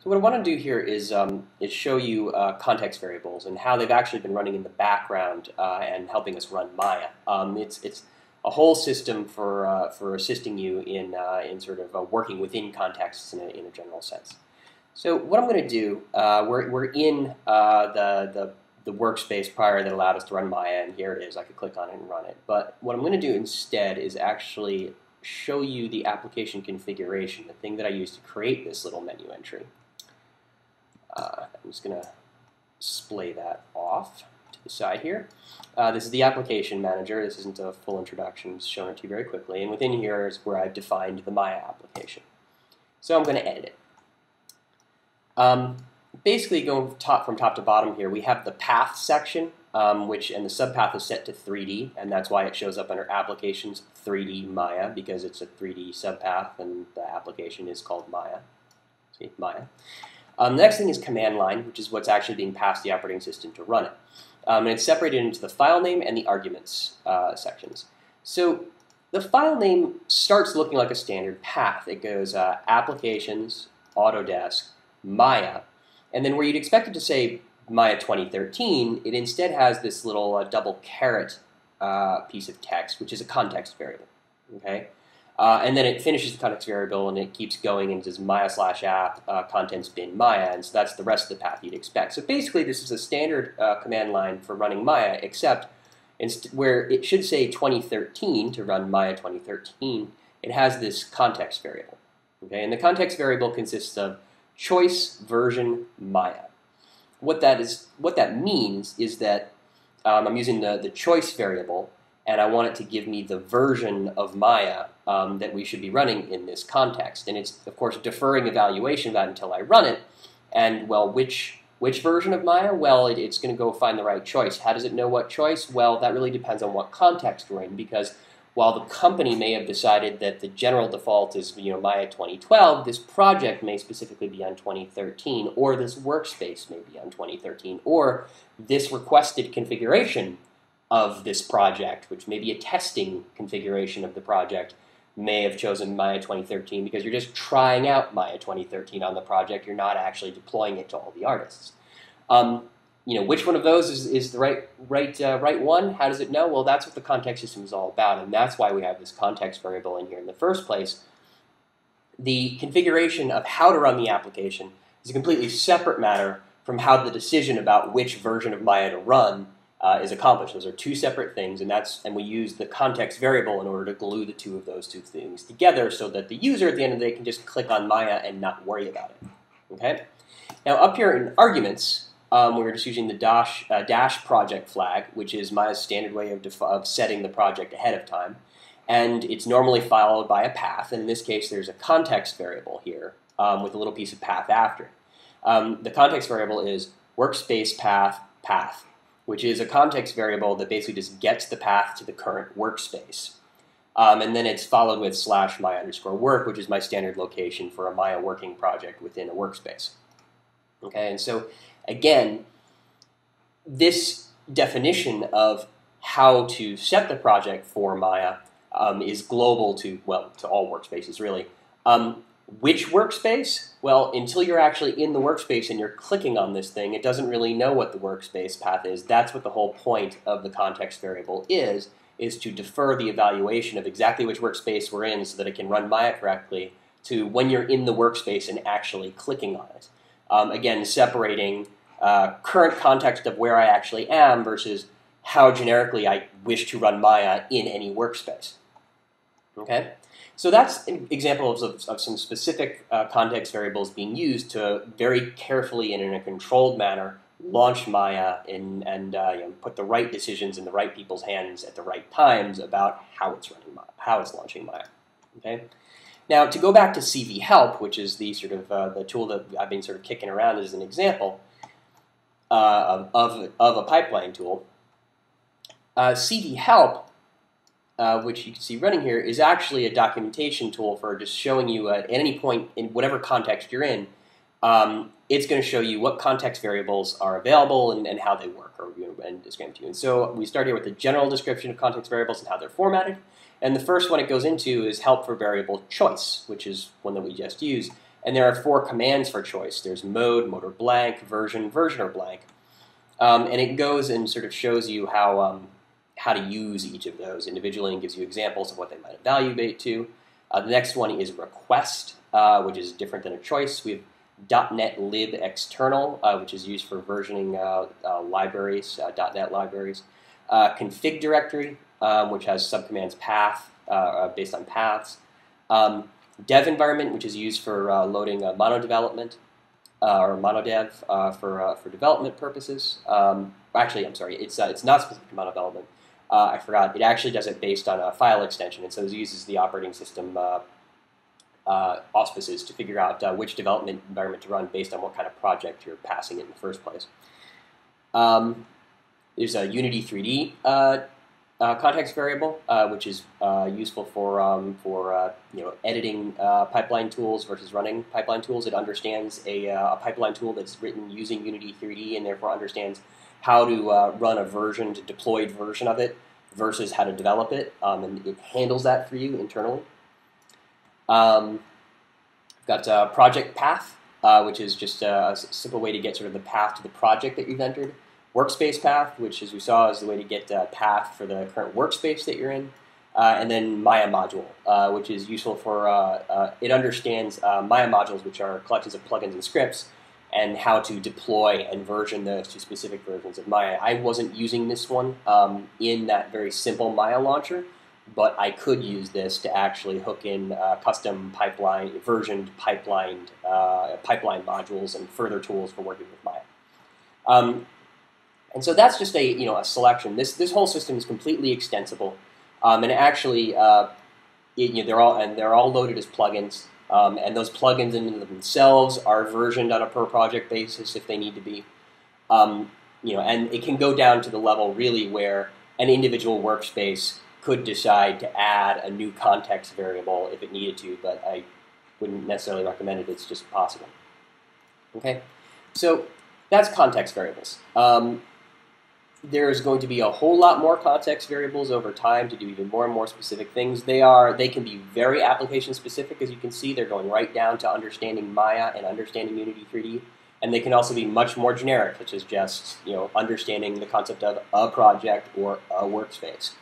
So what I want to do here is show you context variables and how they've actually been running in the background and helping us run Maya. It's a whole system for assisting you in sort of working within contexts in a general sense. So what I'm going to do, we're in the workspace prior that allowed us to run Maya, and here it is. I could click on it and run it. But what I'm going to do instead is actually show you the application configuration, the thing that I used to create this little menu entry. I'm just going to display that off to the side here. This is the application manager. This isn't a full introduction. I'm just showing it to you very quickly. And within here is where I've defined the Maya application. So I'm going to edit it. Basically, going from top to bottom here, we have the path section, and the subpath is set to 3D, and that's why it shows up under Applications 3D Maya, because it's a 3D subpath, and the application is called Maya. See, Maya. The next thing is command line, which is what's actually being passed the operating system to run it. And it's separated into the file name and the arguments sections. So the file name starts looking like a standard path. It goes Applications, Autodesk, Maya, and then where you'd expect it to say Maya 2013, it instead has this little double caret piece of text, which is a context variable. Okay. And then it finishes the context variable, and it keeps going and says Maya/app contents bin Maya, and so that's the rest of the path you'd expect. So basically, this is a standard command line for running Maya, except where it should say 2013 to run Maya 2013, it has this context variable. Okay, and the context variable consists of choice version Maya. What that means is that I'm using the choice variable, and I want it to give me the version of Maya that we should be running in this context. And it's, of course, deferring evaluation of that until I run it. And, well, which version of Maya? Well, it's going to go find the right choice. How does it know what choice? Well, that really depends on what context we're in, because while the company may have decided that the general default is Maya 2012, this project may specifically be on 2013, or this workspace may be on 2013, or this requested configuration of this project, which may be a testing configuration of the project, may have chosen Maya 2013 because you're just trying out Maya 2013 on the project. You're not actually deploying it to all the artists. Which one of those is the right one? How does it know? Well, that's what the context system is all about, and that's why we have this context variable in here in the first place. The configuration of how to run the application is a completely separate matter from how the decision about which version of Maya to run is accomplished. Those are two separate things, and we use the context variable in order to glue the two of those two things together so that the user at the end of the day can just click on Maya and not worry about it. Okay. Now up here in arguments, we're just using the dash project flag, which is Maya's standard way of setting the project ahead of time, and it's normally followed by a path. And in this case, there's a context variable here with a little piece of path after it. The context variable is workspace path, which is a context variable that basically just gets the path to the current workspace. And then it's followed with /Maya_work, which is my standard location for a Maya working project within a workspace. Okay, and so again, this definition of how to set the project for Maya is global to all workspaces, really. Which workspace? Well, until you're actually in the workspace and you're clicking on this thing, it doesn't really know what the workspace path is. That's what the whole point of the context variable is to defer the evaluation of exactly which workspace we're in so that it can run Maya correctly to when you're in the workspace and actually clicking on it. Again, separating current context of where I actually am versus how generically I wish to run Maya in any workspace. Okay? So that's an example of some specific context variables being used to very carefully and in a controlled manner launch Maya and put the right decisions in the right people's hands at the right times about how it's running Maya, how it's launching Maya. Okay. Now to go back to CV Help, which is the sort of the tool that I've been sort of kicking around as an example of a pipeline tool. CV Help, which you can see running here, is actually a documentation tool for just showing you at any point in whatever context you're in, it's going to show you what context variables are available and how they work, and describe to you. And so we start here with the general description of context variables and how they're formatted. And the first one it goes into is help for variable choice, which is one that we just used. And there are 4 commands for choice. There's mode, mode or blank, version, version or blank. And it goes and sort of shows you how to use each of those individually and gives you examples of what they might evaluate to. The next one is request, which is different than a choice. We have .NET lib external, which is used for versioning libraries, .NET libraries. Config directory, which has subcommands path, based on paths. Dev environment, which is used for loading mono development, or monodev for development purposes. Actually, I'm sorry, it's not specific to mono development. I forgot. It actually does it based on a file extension, and so it uses the operating system auspices to figure out which development environment to run based on what kind of project you're passing it in the first place. There's a Unity 3D context variable, which is useful for editing pipeline tools versus running pipeline tools. It understands a pipeline tool that's written using Unity 3D and therefore understands how to run a version, to deployed version of it, versus how to develop it, and it handles that for you internally. We've got project path, which is just a simple way to get sort of the path to the project that you've entered. Workspace path, which as we saw is the way to get path for the current workspace that you're in. And then Maya module, which is useful for, it understands Maya modules, which are collections of plugins and scripts, and how to deploy and version those to specific versions of Maya. I wasn't using this one in that very simple Maya launcher, but I could use this to actually hook in custom versioned pipeline modules and further tools for working with Maya. And so that's just a selection. This whole system is completely extensible, and actually they're all loaded as plugins, and those plugins in themselves are versioned on a per project basis if they need to be. And it can go down to the level really where an individual workspace could decide to add a new context variable if it needed to, but I wouldn't necessarily recommend it. It's just possible. Okay, so that's context variables. There's going to be a whole lot more context variables over time to do even more and more specific things. They can be very application specific, as you can see. They're going right down to understanding Maya and understanding Unity 3D, and they can also be much more generic, such as just understanding the concept of a project or a workspace.